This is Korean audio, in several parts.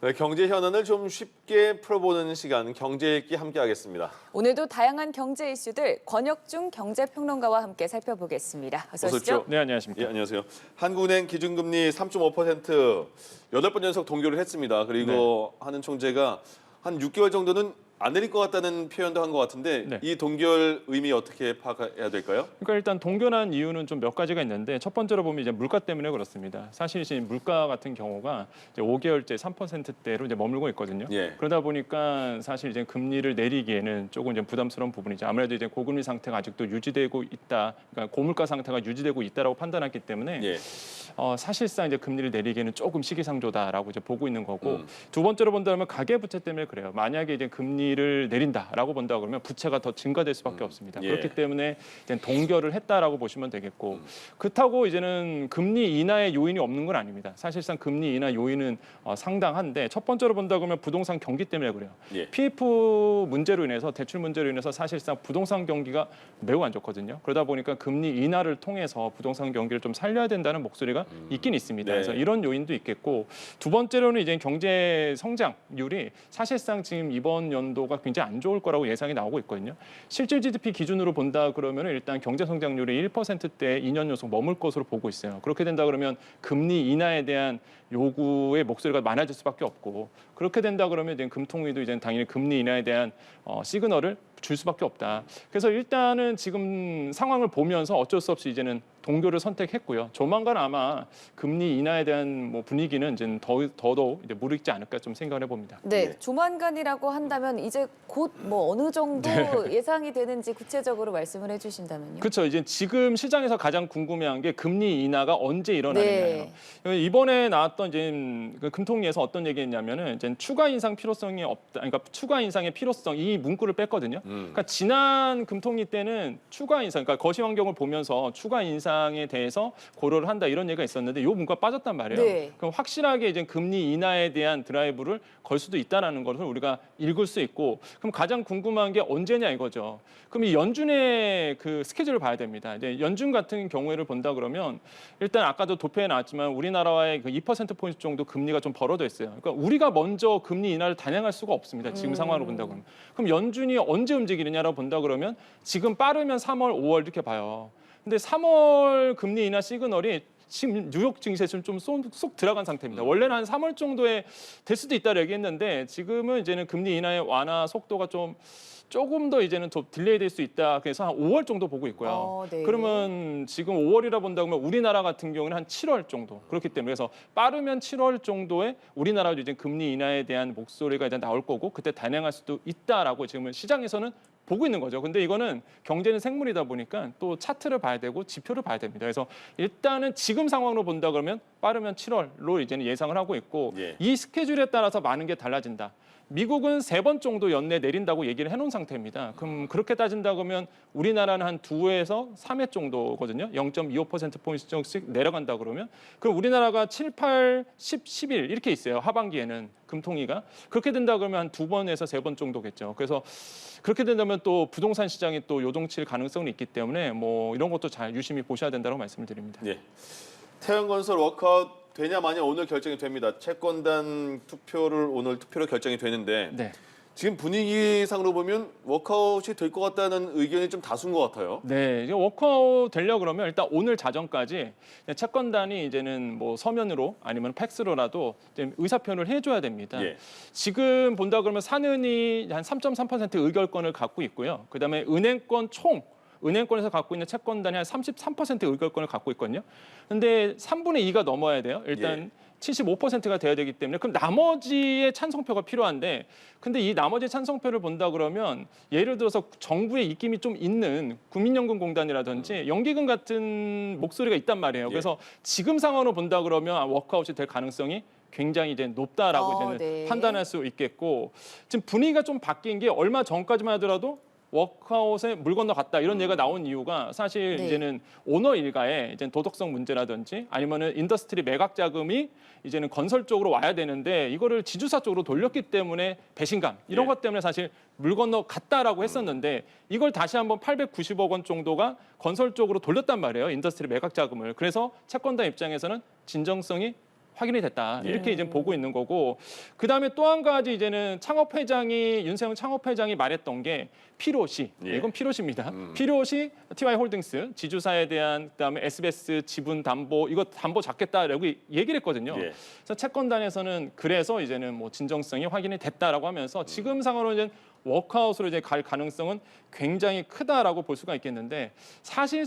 네, 경제 현안을 좀 쉽게 풀어보는 시간, 경제 읽기 함께하겠습니다. 오늘도 다양한 경제 이슈들 권혁중 경제평론가와 함께 살펴보겠습니다. 어서 오시죠. 네, 안녕하십니까. 예, 안녕하세요. 한국은행 기준금리 3.5% 8번 연속 동결을 했습니다. 그리고 하는 총재가 한 6개월 정도는 안 내릴 것 같다는 표현도 한 것 같은데 네. 이 동결 의미 어떻게 파악해야 될까요? 그러니까 일단 동결한 이유는 좀 몇 가지가 있는데 첫 번째로 보면 이제 물가 때문에 그렇습니다. 사실 이제 물가 같은 경우가 이제 5개월째 3%대로 이제 머물고 있거든요. 예. 그러다 보니까 사실 이제 금리를 내리기에는 조금 이제 부담스러운 부분이죠. 아무래도 이제 고금리 상태가 아직도 유지되고 있다, 그러니까 고물가 상태가 유지되고 있다라고 판단했기 때문에 예. 사실상 이제 금리를 내리기에는 조금 시기상조다라고 이제 보고 있는 거고 두 번째로 본다면 가계부채 때문에 그래요. 만약에 이제 금리를 내린다라고 본다 그러면 부채가 더 증가될 수밖에 없습니다. 예. 그렇기 때문에 이제 동결을 했다라고 보시면 되겠고 그렇다고 이제는 금리 인하의 요인이 없는 건 아닙니다. 사실상 금리 인하 요인은 상당한데 첫 번째로 본다 그러면 부동산 경기 때문에 그래요. 예. PF 문제로 인해서 대출 문제로 인해서 사실상 부동산 경기가 매우 안 좋거든요. 그러다 보니까 금리 인하를 통해서 부동산 경기를 좀 살려야 된다는 목소리가 있긴 있습니다. 네. 그래서 이런 요인도 있겠고 두 번째로는 이제 경제 성장률이 사실상 지금 이번 연도가 굉장히 안 좋을 거라고 예상이 나오고 있거든요. 실질 GDP 기준으로 본다 그러면 일단 경제 성장률이 1%대 2년 연속 머물 것으로 보고 있어요. 그렇게 된다 그러면 금리 인하에 대한 요구의 목소리가 많아질 수밖에 없고 그렇게 된다 그러면 이제 금통위도 이제 당연히 금리 인하에 대한 시그널을 줄 수밖에 없다. 그래서 일단은 지금 상황을 보면서 어쩔 수 없이 이제는 동결을 선택했고요. 조만간 아마 금리 인하에 대한 뭐 분위기는 이제 더더욱 이제 무르익지 않을까 좀 생각을 해봅니다. 네, 예. 조만간이라고 한다면 이제 곧 뭐 어느 정도 예상이 되는지 구체적으로 말씀을 해주신다면요. 그렇죠. 이제 지금 시장에서 가장 궁금해한 게 금리 인하가 언제 일어나느냐예요. 네. 이번에 나왔던 이제 그 금통위에서 어떤 얘기했냐면은 이제 추가 인상 필요성이 없다. 그러니까 추가 인상의 필요성 이 문구를 뺐거든요. 그러니까 지난 금통위 때는 추가 인상, 그러니까 거시 환경을 보면서 추가 인상에 대해서 고려를 한다 이런 얘기가 있었는데 이 문구가 빠졌단 말이에요. 네. 그럼 확실하게 이제 금리 인하에 대한 드라이브를 걸 수도 있다라는 것을 우리가 읽을 수 있고 그럼 가장 궁금한 게 언제냐 이거죠. 그럼 이 연준의 그 스케줄을 봐야 됩니다. 이제 연준 같은 경우를 본다 그러면 일단 아까도 도표에 나왔지만 우리나라와의 그 2%포인트 정도 금리가 좀 벌어져 있어요. 그러니까 우리가 먼저 금리 인하를 단행할 수가 없습니다. 지금 상황으로 본다 그러면. 그럼 연준이 언제 움직이느냐라고 본다 그러면 지금 빠르면 3월, 5월 이렇게 봐요. 근데 3월 금리 인하 시그널이 지금 뉴욕 증시에 좀 쏙 들어간 상태입니다. 원래는 한 3월 정도에 될 수도 있다고 얘기했는데 지금은 이제는 금리 인하의 완화 속도가 조금 더 이제는 좀 딜레이 될 수 있다. 그래서 한 5월 정도 보고 있고요. 네. 그러면 지금 5월이라 본다 그러면 우리나라 같은 경우는 한 7월 정도. 그렇기 때문에 그래서 빠르면 7월 정도에 우리나라도 이제 금리 인하에 대한 목소리가 이제 나올 거고 그때 단행할 수도 있다라고 지금 시장에서는 보고 있는 거죠. 근데 이거는 경제는 생물이다 보니까 또 차트를 봐야 되고 지표를 봐야 됩니다. 그래서 일단은 지금 상황으로 본다 그러면 빠르면 7월로 이제는 예상을 하고 있고 예. 이 스케줄에 따라서 많은 게 달라진다. 미국은 3번 정도 연내 내린다고 얘기를 해놓은 상태입니다. 그럼 그렇게 따진다 그러면 우리나라는 한 2회에서 3회 정도거든요. 0.25%포인트씩 내려간다 그러면 그럼 우리나라가 7, 8, 10, 11 이렇게 있어요. 하반기에는 금통위가. 그렇게 된다 그러면 한 2번에서 3번 정도겠죠. 그래서 그렇게 된다면 또 부동산 시장이 또 요동칠 가능성이 있기 때문에 뭐 이런 것도 잘 유심히 보셔야 된다고 말씀을 드립니다. 예. 태양건설 워크아웃 되냐 마냐 오늘 결정이 됩니다. 채권단 오늘 투표로 결정이 되는데 네. 지금 분위기상으로 보면 워크아웃이 될 것 같다는 의견이 좀 다수인 것 같아요. 네, 이제 워크아웃 되려 그러면 일단 오늘 자정까지 채권단이 이제는 뭐 서면으로 아니면 팩스로라도 이제 의사 표현을 해줘야 됩니다. 예. 지금 본다 그러면 산은이 한 3.3% 의결권을 갖고 있고요. 그다음에 은행권에서 갖고 있는 채권단이 한 33% 의결권을 갖고 있거든요. 근데 3분의 2가 넘어야 돼요. 일단 75%가 돼야 되기 때문에 그럼 나머지의 찬성표가 필요한데 근데 이 나머지 찬성표를 본다 그러면 예를 들어서 정부의 입김이 좀 있는 국민연금공단이라든지 연기금 같은 목소리가 있단 말이에요. 그래서 지금 상황으로 본다 그러면 워크아웃이 될 가능성이 굉장히 이제 높다라고 이제는 네. 판단할 수 있겠고 지금 분위기가 좀 바뀐 게 얼마 전까지만 하더라도 워크아웃에 물 건너갔다 이런 얘기가 나온 이유가 사실 네. 이제는 오너 일가의 이제 도덕성 문제라든지 아니면은 인더스트리 매각 자금이 이제는 건설 쪽으로 와야 되는데 이거를 지주사 쪽으로 돌렸기 때문에 배신감 이런 예. 것 때문에 사실 물 건너갔다라고 했었는데 이걸 다시 한번 890억 원 정도가 건설 쪽으로 돌렸단 말이에요. 인더스트리 매각 자금을. 그래서 채권단 입장에서는 진정성이 확인이 됐다. 예. 이렇게 이제 보고 있는 거고 그다음에 또 한 가지 이제는 윤세영 창업회장이 말했던 게 필요시. 예. 이건 필요시입니다. 필요시 TY홀딩스 지주사에 대한 그다음에 SBS 지분 담보 이거 담보 잡겠다라고 얘기를 했거든요. 예. 그래서 채권단에서는 그래서 이제는 뭐 진정성이 확인이 됐다라고 하면서 지금 상황으로는 워크아웃으로 이제 갈 가능성은 굉장히 크다라고 볼 수가 있겠는데 사실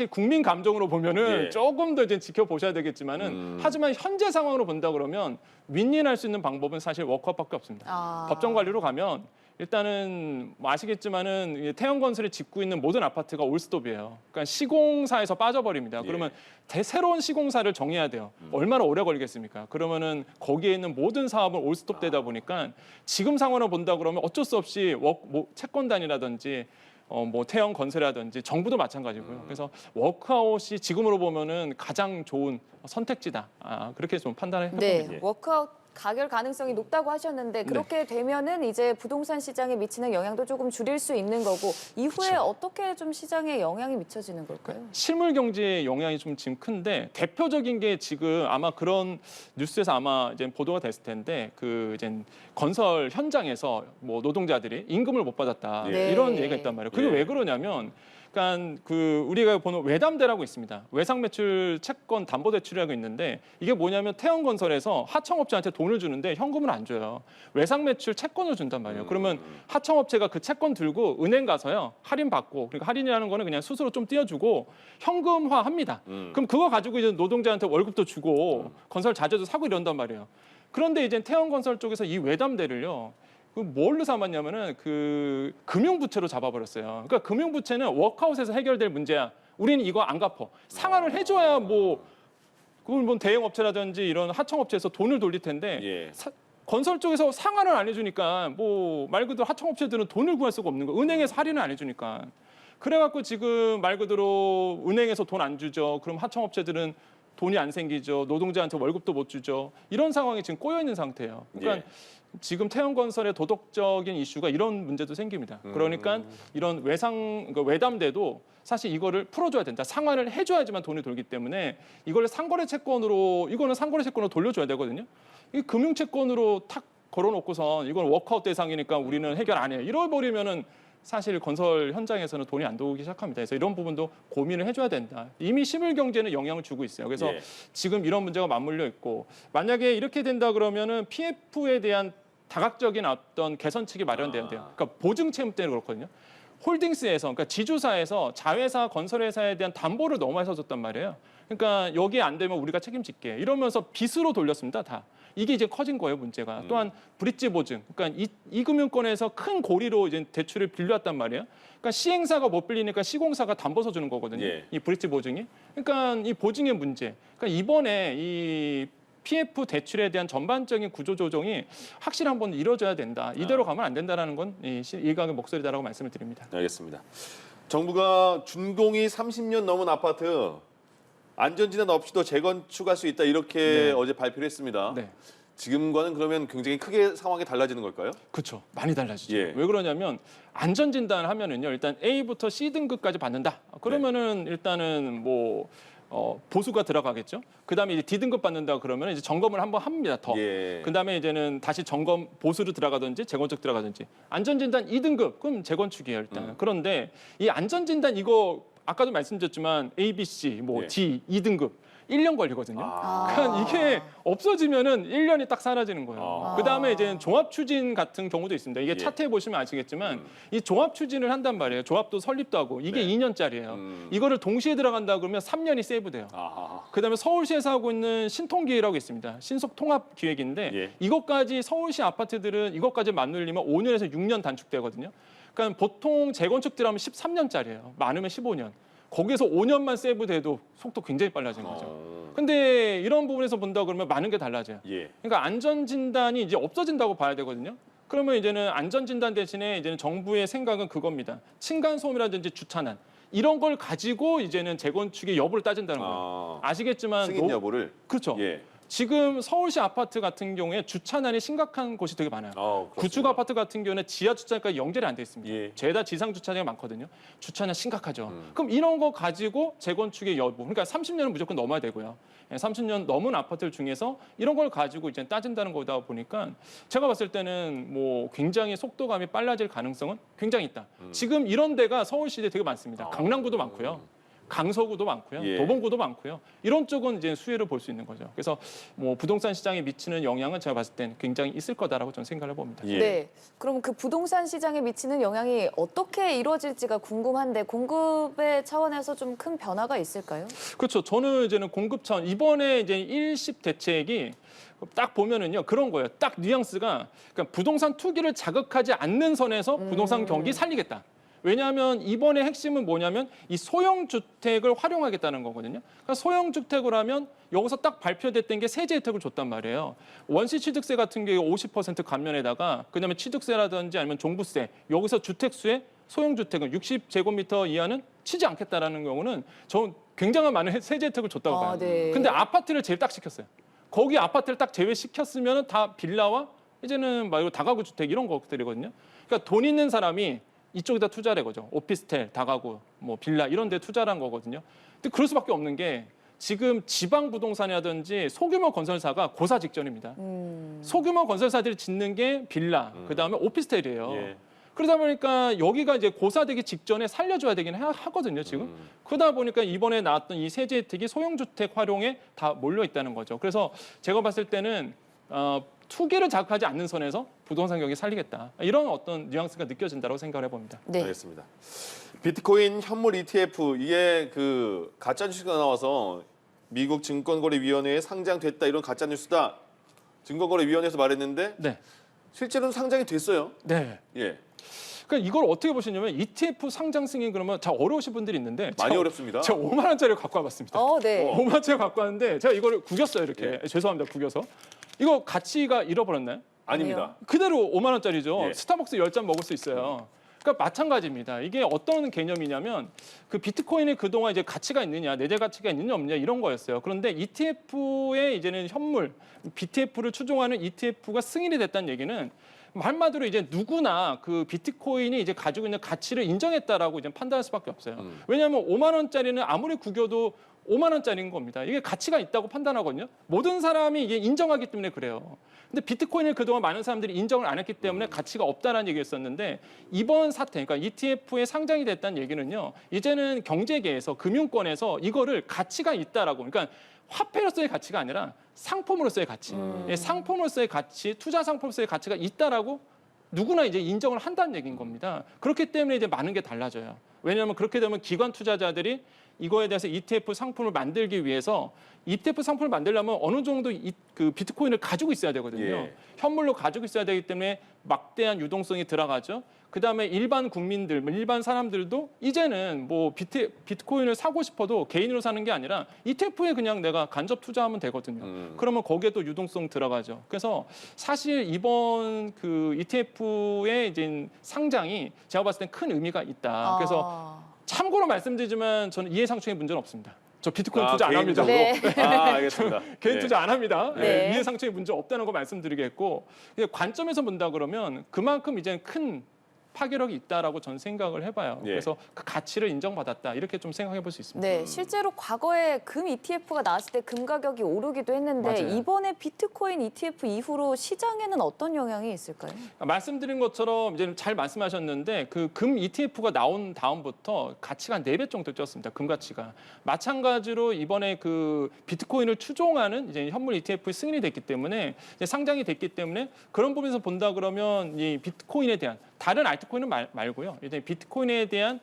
국민 감정으로 보면은 예. 조금 더 이제 지켜보셔야 되겠지만은 하지만 현재 상황으로 본다 그러면 윈윈할 수 있는 방법은 사실 워크아웃밖에 없습니다. 아. 법정 관리로 가면 일단은 뭐 아시겠지만은 태형건설이 짓고 있는 모든 아파트가 올스톱이에요. 그러니까 시공사에서 빠져버립니다. 예. 그러면 새로운 시공사를 정해야 돼요. 얼마나 오래 걸리겠습니까? 그러면은 거기에 있는 모든 사업은 올스톱 되다 보니까 지금 상황을 본다 그러면 어쩔 수 없이 뭐 채권단이라든지 뭐 태형건설이라든지 정부도 마찬가지고요. 그래서 워크아웃이 지금으로 보면은 가장 좋은 선택지다. 그렇게 좀 판단을 해봅니다. 네, 워크아웃 가결 가능성이 높다고 하셨는데 그렇게 되면은 이제 부동산 시장에 미치는 영향도 조금 줄일 수 있는 거고 이후에 어떻게 좀 시장에 영향이 미쳐지는 걸까요? 실물 경제에 영향이 좀 지금 큰데 대표적인 게 지금 아마 그런 뉴스에서 아마 이제 보도가 됐을 텐데 그 이제 건설 현장에서 뭐 노동자들이 임금을 못 받았다 네. 이런 얘기가 있단 말이에요. 그게 예. 왜 그러냐면 그러니까 그 우리가 보는 외담대라고 있습니다. 외상 매출 채권 담보 대출이라고 있는데 이게 뭐냐면 태형건설에서 하청업체한테 돈을 주는데 현금을 안 줘요. 외상 매출 채권을 준단 말이에요. 그러면 하청업체가 그 채권 들고 은행 가서요 할인 받고 그러니까 할인이라는 거는 그냥 스스로 좀 띄워주고 현금화합니다. 그럼 그거 가지고 이제 노동자한테 월급도 주고 건설 자재도 사고 이런단 말이에요. 그런데 이제 태형건설 쪽에서 이 외담대를요. 그 뭘로 삼았냐면은 그 금융부채로 잡아버렸어요. 그러니까 금융부채는 워크아웃에서 해결될 문제야. 우리는 이거 안 갚어. 상환을 해줘야 뭐 그걸 뭐 대형업체라든지 이런 하청업체에서 돈을 돌릴 텐데 예. 건설 쪽에서 상환을 안 해주니까 뭐 말 그대로 하청업체들은 돈을 구할 수가 없는 거. 은행에서 할인을 안 해주니까. 그래갖고 지금 말 그대로 은행에서 돈 안 주죠. 그럼 하청업체들은 돈이 안 생기죠. 노동자한테 월급도 못 주죠. 이런 상황이 지금 꼬여 있는 상태예요. 그러니까 지금 태형건설의 도덕적인 이슈가 이런 문제도 생깁니다. 그러니까 이런 그러니까 외담대도 사실 이거를 풀어줘야 된다. 상환을 해줘야지만 돈이 돌기 때문에 이걸 상거래 채권으로 돌려줘야 되거든요. 이 금융 채권으로 탁 걸어놓고선 이건 워크아웃 대상이니까 우리는 해결 안 해요. 이러버리면은 사실 건설 현장에서는 돈이 안 들어오기 시작합니다. 그래서 이런 부분도 고민을 해줘야 된다. 이미 실물 경제는 영향을 주고 있어요. 그래서 예. 지금 이런 문제가 맞물려 있고 만약에 이렇게 된다 그러면은 PF에 대한 다각적인 어떤 개선책이 마련돼야 돼요. 그러니까 보증 채무 때문에 그렇거든요. 홀딩스에서 그러니까 지주사에서 자회사 건설회사에 대한 담보를 너무 많이 써줬단 말이에요. 그러니까 여기 안 되면 우리가 책임질게 이러면서 빚으로 돌렸습니다. 다. 이게 이제 커진 거예요, 문제가. 또한 브릿지 보증. 그러니까 이 금융권에서 큰 고리로 이제 대출을 빌려왔단 말이에요. 그러니까 시행사가 못 빌리니까 시공사가 담보 서주는 거거든요. 예. 이 브릿지 보증이. 그러니까 이 보증의 문제. 그러니까 이번에 이 PF 대출에 대한 전반적인 구조 조정이 확실히 한번 이루어져야 된다. 이대로 가면 안 된다라는 건 일각의 목소리다라고 말씀을 드립니다. 알겠습니다. 정부가 준공이 30년 넘은 아파트 안전진단 없이도 재건축할 수 있다 이렇게 네. 어제 발표를 했습니다. 네. 지금과는 그러면 굉장히 크게 상황이 달라지는 걸까요? 그렇죠. 많이 달라지죠. 예. 왜 그러냐면 안전 진단을 하면은요. 일단 A부터 C 등급까지 받는다. 그러면은 일단은 뭐 보수가 들어가겠죠. 그다음에 이제 D 등급 받는다 그러면 이제 점검을 한번 합니다. 더. 예. 그다음에 이제는 다시 점검 보수로 들어가든지 재건축 들어가든지 안전 진단 2등급 그럼 재건축이에요, 일단. 그런데 이 안전 진단 이거 아까도 말씀드렸지만 A, B, C, 뭐 예. D 2등급 1년 걸리거든요. 아. 그러니까 이게 없어지면은 1년이 딱 사라지는 거예요. 아. 그다음에 이제 종합 추진 같은 경우도 있습니다. 이게 예. 차트에 보시면 아시겠지만 이 종합 추진을 한단 말이에요. 조합도 설립도 하고 이게 네. 2년짜리예요. 이거를 동시에 들어간다 그러면 3년이 세이브돼요. 아하. 그다음에 서울시에서 하고 있는 신통기획이라고 있습니다. 신속 통합 기획인데 예. 이것까지 서울시 아파트들은 이것까지 맞누려면 5년에서 6년 단축되거든요. 그러니까 보통 재건축 들어가면 13년짜리예요. 많으면 15년. 거기서 5년만 세이브돼도 속도 굉장히 빨라지는 거죠. 근데 이런 부분에서 본다 그러면 많은 게 달라져요. 예. 그러니까 안전 진단이 이제 없어진다고 봐야 되거든요. 그러면 이제는 안전 진단 대신에 이제는 정부의 생각은 그겁니다. 층간 소음이라든지 주차난 이런 걸 가지고 이제는 재건축의 여부를 따진다는 거예요. 아시겠지만 승인 여부를 그렇죠. 예. 지금 서울시 아파트 같은 경우에 주차난이 심각한 곳이 되게 많아요. 그렇습니다. 구축 아파트 같은 경우는 지하 주차장까지 연결이 안 돼 있습니다. 예. 죄다 지상 주차장이 많거든요. 주차난 심각하죠. 그럼 이런 거 가지고 재건축의 여부, 그러니까 30년은 무조건 넘어야 되고요. 30년 넘은 아파트들 중에서 이런 걸 가지고 이제 따진다는 거다 보니까 제가 봤을 때는 뭐 굉장히 속도감이 빨라질 가능성은 굉장히 있다. 지금 이런 데가 서울시에 되게 많습니다. 강남구도 많고요. 강서구도 많고요. 예. 도봉구도 많고요. 이런 쪽은 이제 수혜를 볼 수 있는 거죠. 그래서 뭐 부동산 시장에 미치는 영향은 제가 봤을 때는 굉장히 있을 거다라고 저는 생각을 해봅니다. 예. 네. 그럼 그 부동산 시장에 미치는 영향이 어떻게 이루어질지가 궁금한데 공급의 차원에서 좀 큰 변화가 있을까요? 그렇죠. 저는 이제는 공급 차원 이번에 이제 일십 대책이 딱 보면은요 그런 거예요. 딱 뉘앙스가 그러니까 부동산 투기를 자극하지 않는 선에서 부동산 경기 살리겠다. 왜냐하면 이번에 핵심은 뭐냐면 이 소형 주택을 활용하겠다는 거거든요. 그러니까 소형 주택을 하면 여기서 딱 발표됐던 게 세제 혜택을 줬단 말이에요. 원시 취득세 같은 경우에 50% 감면에다가 그다음에 취득세라든지 아니면 종부세 여기서 주택수에 소형 주택은 60제곱미터 이하는 치지 않겠다라는 경우는 저는 굉장한 많은 세제 혜택을 줬다고 봐요. 네. 근데 아파트를 제일 딱 시켰어요. 거기 아파트를 딱 제외시켰으면 다 빌라와 이제는 말고 다가구 주택 이런 것들이거든요. 그러니까 돈 있는 사람이 이쪽에다 투자를 한 거죠. 오피스텔, 다가구, 뭐 빌라 이런 데 투자를 한 거거든요. 근데 그럴 수밖에 없는 게 지금 지방 부동산이라든지 소규모 건설사가 고사 직전입니다. 소규모 건설사들이 짓는 게 빌라, 그다음에 오피스텔이에요. 예. 그러다 보니까 여기가 이제 고사되기 직전에 살려줘야 되긴 하거든요, 지금. 그러다 보니까 이번에 나왔던 이 세제 혜택이 소형주택 활용에 다 몰려 있다는 거죠. 그래서 제가 봤을 때는 투기를 자극하지 않는 선에서 부동산 경기 살리겠다. 이런 어떤 뉘앙스가 느껴진다고 생각을 해봅니다. 네. 알겠습니다. 비트코인 현물 ETF 이게 그 가짜 뉴스가 나와서 미국 증권거래위원회에 상장됐다 이런 가짜 뉴스다. 증권거래위원회에서 말했는데 네. 실제로는 상장이 됐어요. 네. 예. 그러니까 이걸 어떻게 보시냐면 ETF 상장 승인 그러면 잘 어려우신 분들이 있는데 많이 어렵습니다. 제가 5만 원짜리를 갖고 와봤습니다. 네. 5만 원짜리 갖고 왔는데 제가 이걸 구겼어요, 이렇게. 죄송합니다, 구겨서. 이거 가치가 잃어버렸나요? 아닙니다. 그대로 5만 원짜리죠. 예. 스타벅스 10잔 먹을 수 있어요. 그러니까 마찬가지입니다. 이게 어떤 개념이냐면 그 비트코인이 그동안 이제 가치가 있느냐, 내재 가치가 있느냐 없느냐 이런 거였어요. 그런데 ETF의 이제는 현물, BTF를 추종하는 ETF가 승인이 됐다는 얘기는 한마디로 이제 누구나 그 비트코인이 이제 가지고 있는 가치를 인정했다라고 이제 판단할 수밖에 없어요. 왜냐하면 5만 원짜리는 아무리 구겨도 5만 원짜리인 겁니다. 이게 가치가 있다고 판단하거든요. 모든 사람이 이게 인정하기 때문에 그래요. 근데 비트코인을 그동안 많은 사람들이 인정을 안 했기 때문에 가치가 없다는 얘기였었는데 이번 사태, 그러니까 ETF에 상장이 됐다는 얘기는요. 이제는 경제계에서 금융권에서 이거를 가치가 있다라고, 그러니까 화폐로서의 가치가 아니라 상품으로서의 가치, 상품으로서의 가치, 투자 상품으로서의 가치가 있다라고 누구나 이제 인정을 한다는 얘기인 겁니다. 그렇기 때문에 이제 많은 게 달라져요. 왜냐하면 그렇게 되면 기관 투자자들이 이거에 대해서 ETF 상품을 만들기 위해서 ETF 상품을 만들려면 어느 정도 그 비트코인을 가지고 있어야 되거든요. 예. 현물로 가지고 있어야 되기 때문에 막대한 유동성이 들어가죠. 그다음에 일반 국민들, 일반 사람들도 이제는 뭐 비트코인을 사고 싶어도 개인으로 사는 게 아니라 ETF에 그냥 내가 간접 투자하면 되거든요. 그러면 거기에 또 유동성 들어가죠. 그래서 사실 이번 그 ETF의 이제 상장이 제가 봤을 땐 큰 의미가 있다. 그래서 참고로 말씀드리지만 저는 이해상충의 문제는 없습니다. 저 비트코인 투자 안 합니다. 개인적으로? 네. 알겠습니다. 개인 네. 투자 안 합니다. 네. 이해상충의 문제 없다는 거 말씀드리겠고 관점에서 본다 그러면 그만큼 이제 큰 파괴력이 있다라고 저는 생각을 해봐요. 예. 그래서 그 가치를 인정받았다 이렇게 좀 생각해 볼 수 있습니다. 네, 실제로 과거에 금 ETF가 나왔을 때 금 가격이 오르기도 했는데 맞아요. 이번에 비트코인 ETF 이후로 시장에는 어떤 영향이 있을까요? 말씀드린 것처럼 이제 잘 말씀하셨는데 그 금 ETF가 나온 다음부터 가치가 한 4배 정도 뛰었습니다. 금 가치가. 마찬가지로 이번에 그 비트코인을 추종하는 이제 현물 ETF에 승인이 됐기 때문에 이제 상장이 됐기 때문에 그런 부분에서 본다 그러면 이 비트코인에 대한 다른 알트코인은 말고요. 이제 비트코인에 대한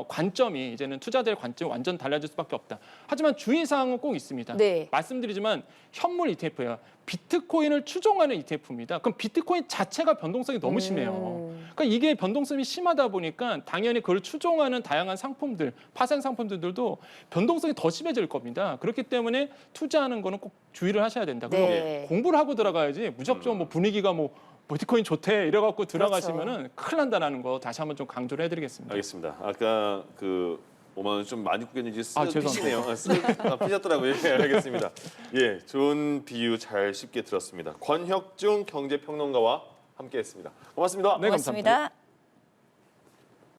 관점이 이제는 투자자의 관점이 완전 달라질 수밖에 없다. 하지만 주의사항은 꼭 있습니다. 네. 말씀드리지만 현물 ETF예요. 비트코인을 추종하는 ETF입니다. 그럼 비트코인 자체가 변동성이 너무 심해요. 그러니까 이게 변동성이 심하다 보니까 당연히 그걸 추종하는 다양한 상품들, 파생 상품들도 변동성이 더 심해질 겁니다. 그렇기 때문에 투자하는 거는 꼭 주의를 하셔야 된다. 그리고 네. 공부를 하고 들어가야지 무작정 뭐 분위기가 뭐 비트코인 좋대 이래갖고 들어가시면은 큰일 난다라는 거 다시 한번 좀 강조를 해드리겠습니다. 알겠습니다. 아까 그 5만 원 좀 많이 굽겠는지 죄송합니다. 삐시네요. 삐졌더라고요. 예, 알겠습니다. 예, 좋은 비유 잘 쉽게 들었습니다. 권혁중 경제평론가와 함께했습니다. 고맙습니다. 네, 감사합니다. 고맙습니다.